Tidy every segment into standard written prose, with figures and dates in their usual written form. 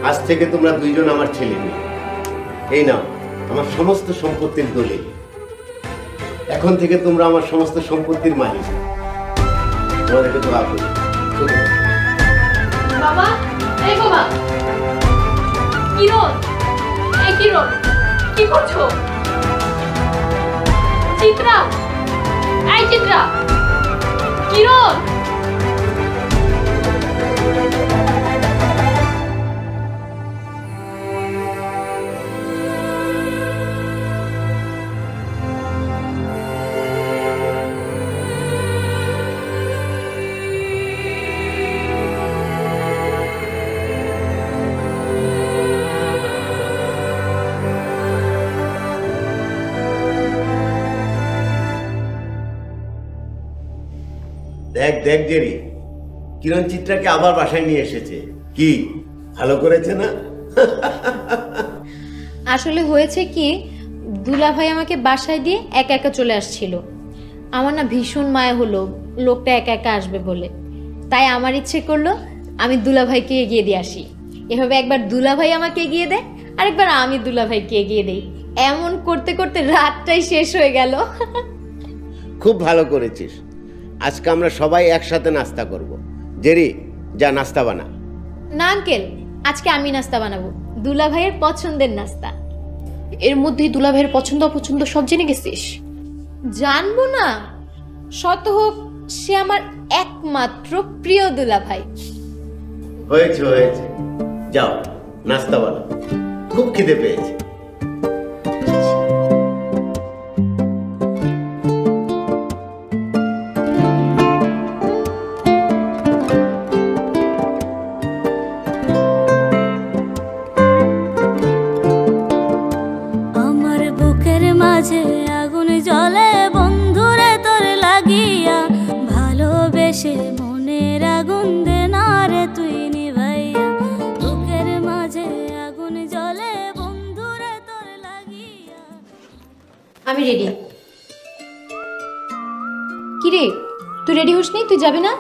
আজ থেকে তোমরা দুইজন আমার ছেলে মেয়ে। এই নাও আমার সমস্ত সম্পত্তির দলিল। এখন থেকে তোমরা আমার সমস্ত সম্পত্তির মালিক। তোমাদেরকে দোয়া করি। বাবা, এই বাবা, কিরণ, এই কিরণ, কি করছো? চিত্রা, এই চিত্রা, কিরণ। দেখ দেখ জেরি, কিরণ চিত্রাকে আবার বাসায় নিয়ে এসেছে। কি ভালো করেছে না? আসলে হয়েছে কি, দুলাভাই আমাকে বাসায় দিয়ে একা একা চলে আসছিল। আমার না ভীষণ মায়া হলো লোকটা একা একা আসবে বলে। তাই আমার ইচ্ছে করলো আমি দুলাভাইকে এগিয়ে দিয়ে আসি। এভাবে একবার দুলাভাই আমাকে এগিয়ে দেয়, আরেকবার আমি দুলাভাইকে এগিয়ে দেই। এমন করতে করতে রাতটাই শেষ হয়ে গেল। খুব ভালো করেছিস। আজকে আমরা সবাই একসাথে নাস্তা করব। জেরি, যা নাস্তা বানা। না আঙ্কেল, আজকে আমি নাস্তা বানাবো, দুলাভাইয়ের পছন্দের নাস্তা। এর মধ্যেই দুলাভাইয়ের পছন্দ অপছন্দ সব জেনে গেছিস? জানবো না? শত হোক সে আমার একমাত্র প্রিয় দুলাভাই। হয়েছে হয়েছে, যাও নাস্তা বানাও, খুব খিদে পেয়েছে। আমি রেডি। কি রে, তুই রেডি হসনি? তুই যাবি না?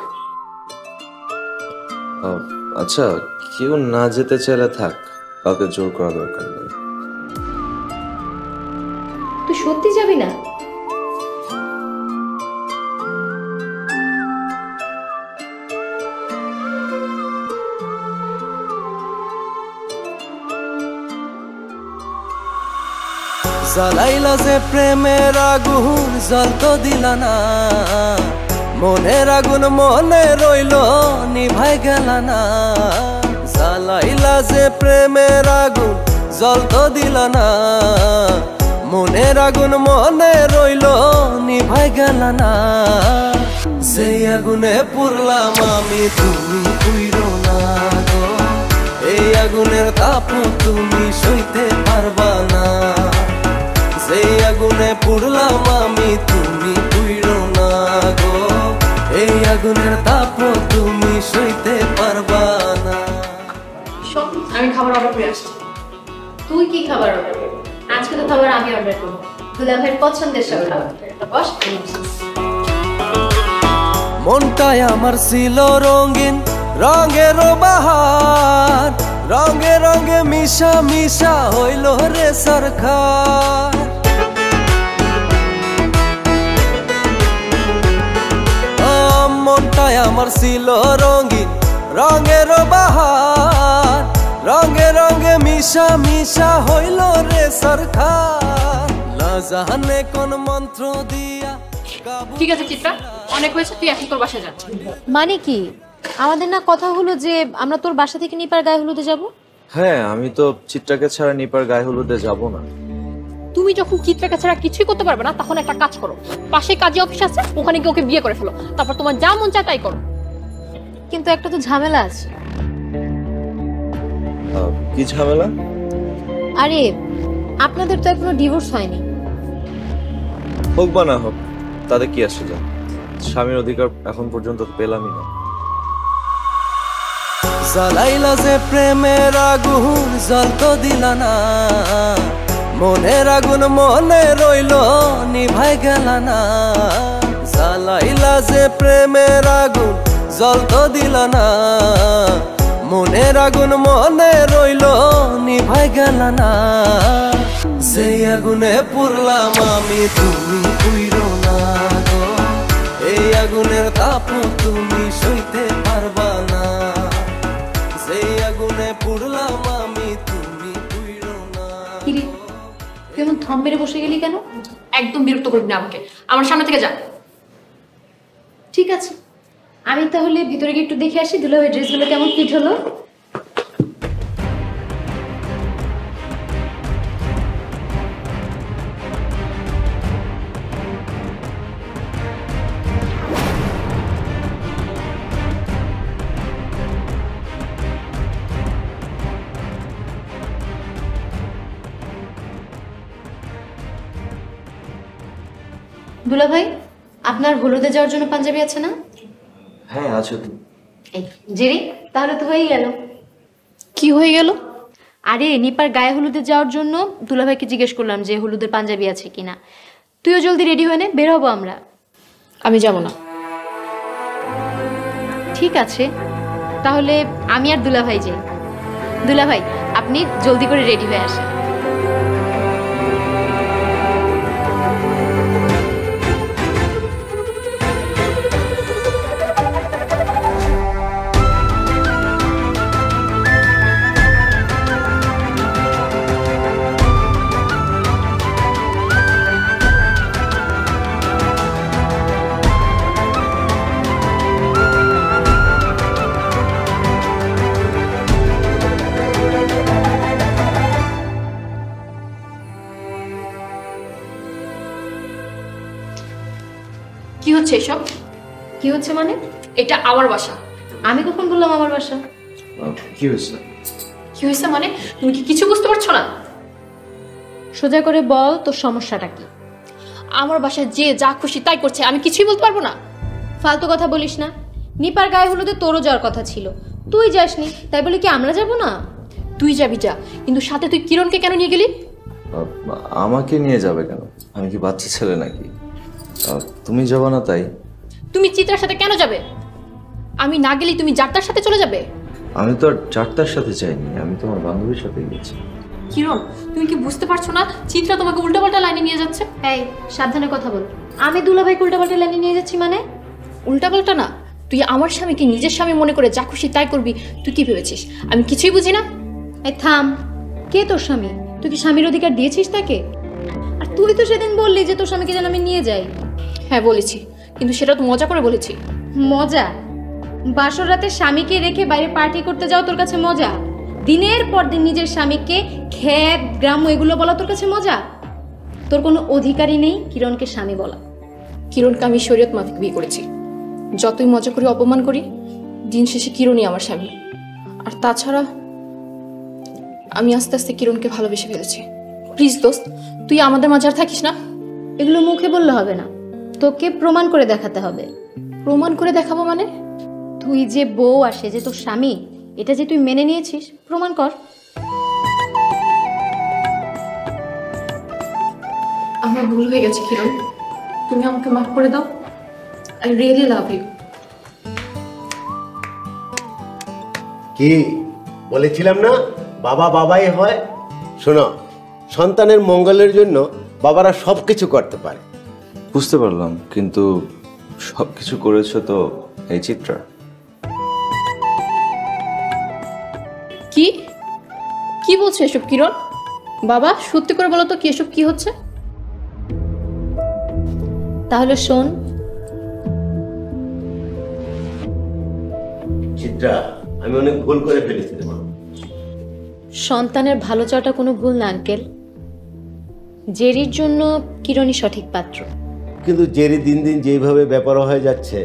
আচ্ছা, কেউ না যেতে চাইলে থাক, কাউকে জোর করা দরকার নেই। তুই সত্যি যাবি না? জ্বালাইলা যে প্রেমের আগুন, জল তো দিলা না। মনের আগুন মনে রইল, নিভাই গেল না। জ্বালাইলা যে প্রেমের আগুন, জল তো দিলা না। মনের আগুন মনে রইল, নিভাই গেল না। সেই আগুনে পুরলাম আমি, তুমি পুইরো না গো। এই আগুনের তাপ তুমি সইতে পারবা না। সেই আগুনে পুড়লাম আমি, তুমি পুইরো না গো। এই আগুনের তাপ তুমি সইতে পারবা না। আমি খাবার অর্ডার করে আসছি। তুই কি খাবার অর্ডার করবি? আজকে তো খাবার আমি অর্ডার করবো, দুলাভাইয়ের পছন্দের সব খাবার। বস। মনটাই আমার ছিল রঙিন, রঙের বাহার। রঙে রঙে মিশা মিশা হইল রে সরকার। মনটাই আমার ছিল রঙিন, রঙের বাহার। রঙে রঙে মিশা মিশা হইল রে সরকার। না জানে কোন মন্ত্র দিয়া। ঠিক আছে চিত্রা, অনেক হয়েছে, তুই এখন তোর বাসায় যা। মানে কি, আমাদের না কথা হলো যে আমরা তোর বাসা থেকে নিপার গায়ে হলুদে যাব? হ্যাঁ, আমি তো চিত্রাকে ছাড়া নিপার গায়ে হলুদে যাব না। তুমি যখন চিত্রাকে ছাড়া কিছুই করতে পারবে না, তখন একটা কাজ করো, পাশে কাজী অফিস আছে, ওখানে গিয়ে ওকে বিয়ে করে ফেলো। তারপর তোমার যা মন চায় তাই করো। কিন্তু একটা তো ঝামেলা আছে। কি ঝামেলা? আরে আপনাদের তো এখনো ডিভোর্স হয়নি। হোক বা না হোক, তাতে কি আসে যায়? স্বামীর অধিকার এখন পর্যন্ত পেলামই না। জ্বালাইলা যে প্রেমের আগুন, জল তো দিলা না। মনের আগুন মনে রইল, নিভাই গেল না। জ্বালাইলা যে প্রেমের আগুন, জল তো দিলা না। মনের আগুন মনে রইল নিভাই গেল না, সেই আগুনে পুরলাম আমি তুমি পুইরো না গো, এই আগুনের তাপ তুমি সইতে পারবা না, সেই আগুনে পুরলাম আমি তুমি পুইরো না। কিরে তুই এমন থম মেরে বসে গেলি কেন? একদম বিরক্ত করবি না আমাকে, আমার সামনে থেকে যা। ঠিক আছে, আমি তাহলে ভিতরে গিয়ে একটু দেখে আসি দুলাভাই ড্রেসগুলো কেমন ফিট হলো। দুলাভাই আপনার হলুদে যাওয়ার জন্য পাঞ্জাবি আছে না? হ্যাঁ আছে তো। এই জেরি, তাহলে তো হয়েই গেল। কি হয়ে গেল? আরে নিপার গায়ে হলুদে যাওয়ার জন্য দুলাভাইকে জিজ্ঞেস করলাম যে হলুদের পাঞ্জাবি আছে কিনা। তুইও জলদি রেডি হয়ে নে, বের হবো আমরা। আমি যাব না। ঠিক আছে, তাহলে আমি আর দুলাভাই যাই। দুলাভাই আপনি জলদি করে রেডি হয়ে আসেন। কি হচ্ছে এসব? কি হচ্ছে মানে? এটা আমার বাসা। আমি কখন বললাম আমার বাসা? কি হয়েছে? কি হয়েছে মানে? তুমি কি কিছু বুঝতে পারছো না? সোজা করে বল তোর সমস্যাটা কি? আমার বাসায় যে যা খুশি তাই করছে, আমি কিছুই বলতে পারবো না। ফালতু কথা বলিস না। নিপার গায়ে হলুদে তোরও যাওয়ার কথা ছিল, তুই যাসনি, তাই বলে কি আমরা যাব না? তুই যাবি যা, কিন্তু সাথে তুই কিরণকে কেন নিয়ে গেলি? আমাকে নিয়ে যাবে কেন? আমি কি বাচ্চা ছেলে নাকি? তুমি যাবে না তাই? তুমি চিত্রার সাথে কেন যাবে? আমি না গেলেই তুমি যাত্রার সাথে চলে যাবে? আমি তো আর চারটার সাথে চাইনি, আমি তোমার বান্ধবীর সাথে গেছি। কিরণ, তুমি কি বুঝতে পারছো না চিত্রা তোমাকে উল্টাপাল্টা লাইনে নিয়ে যাচ্ছে? এই সাবধানে কথা বল। আমি দুলাভাইকে উল্টাপাল্টা লাইনে নিয়ে যাচ্ছি মানে? উল্টাপাল্টা না, তুই আমার স্বামীকে নিজের স্বামী মনে করে যা খুশি তাই করবি। তুই কি ভেবেছিস আমি কিছুই বুঝি না? এই থাম, কে তোর স্বামী? তুই কি স্বামীর অধিকার দিয়েছিস তাকে? আর তুই তো সেদিন বললি যে তোর স্বামীকে যেন আমি নিয়ে যাই। হ্যাঁ বলেছি, কিন্তু সেটা তো মজা করে বলেছি। মজা? বাসর রাতে স্বামীকে রেখে বাইরে পার্টি করতে যাও তোর কাছে মজা? দিনের পর দিন নিজের স্বামীকে খ্যাত গ্রাম্য এগুলো বলা তোর কাছে মজা? তোর কোনো অধিকারই নেই কিরণকে স্বামী বলা। কিরণকে আমি শরীয়ত মাফিক বিয়ে করেছি। যতই মজা করি অপমান করি, দিন শেষে কিরণই আমার স্বামী। আর তাছাড়া আমি আস্তে আস্তে কিরণকে ভালোবেসে ফেলেছি। প্লিজ দোস্ত, তুই আমাদের মাঝে আর থাকিস না। এগুলো মুখে বললে হবে না, তোকে প্রমাণ করে দেখাতে হবে। প্রমাণ করে দেখাবো মানে? তুই যে বউ আর সে যে তোর স্বামী, এটা যে তুই মেনে নিয়েছিস, প্রমাণ কর। আমার ভুল হয়ে গেছে কিরণ, তুমি আমাকে মাফ করে দাও। I really love you. কি বলেছিলাম না, বাবা বাবাই হয়। শোনো, সন্তানের মঙ্গলের জন্য বাবারা সব কিছু করতে পারে। বুঝতে পারলাম, কিন্তু সব কিছু করেছো তো এই চিত্রা। কি কি বলছো এসব কিরণ? বাবা সত্যি করে বলো তো কি এসব কি হচ্ছে? তাহলে শোন, চিত্রা, আমি অনেক ভুল করে ফেলেছি মা। সন্তানের ভালো চাওয়াটা কোনো ভুল না আঙ্কেল। জেরির জন্য কিরণই সঠিক পাত্র। কিন্তু জেরি দিন দিন যেভাবে ব্যাপার হয়ে যাচ্ছে,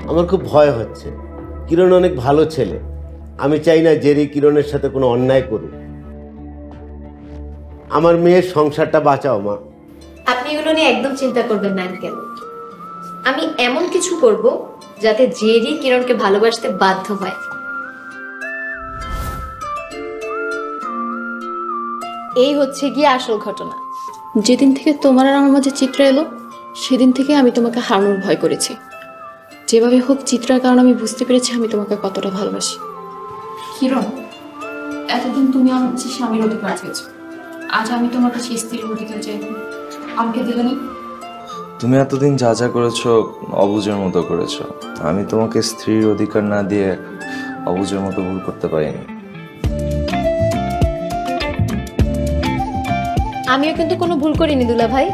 আমার খুব ভয় হচ্ছে। কিরণ অনেক ভালো ছেলে, আমি চাই না জেরি কিরণের সাথে কোনো অন্যায় করুক। আমার মেয়ের সংসারটা বাঁচাও মা। আপনি এগুলো নিয়ে একদম চিন্তা করবেন না আঙ্কেল। আমি এমন কিছু করব যাতে জেরি কিরণকে ভালোবাসতে বাধ্য হয়। এই হচ্ছে গিয়ে আসল ঘটনা। যেদিন থেকে তোমার আর আমার মাঝে চিত্রা এলো, সেদিন থেকে আমি তোমাকে হারানোর ভয় করেছি। যেভাবে হোক চিত্রার কারণে আমি বুঝতে পেরেছি আমি তোমাকে কতটা ভালোবাসি। কিরণ, এতদিন তুমি আমার কাছে স্বামীর অধিকার চেয়েছো, আজ আমি তোমার কাছে স্ত্রীর অধিকার চাইব, আমাকে দেবে না? তুমি এতদিন যা যা করেছো অবুঝের মতো করেছো। আমি তোমাকে স্ত্রীর অধিকার না দিয়ে অবুঝের মতো ভুল করতে পারিনি। আমিও কিন্তু কোনো ভুল করিনি দুলা ভাই।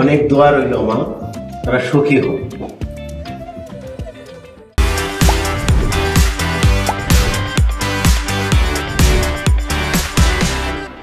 অনেক দোয়া রইল মা, তারা সুখী হোক।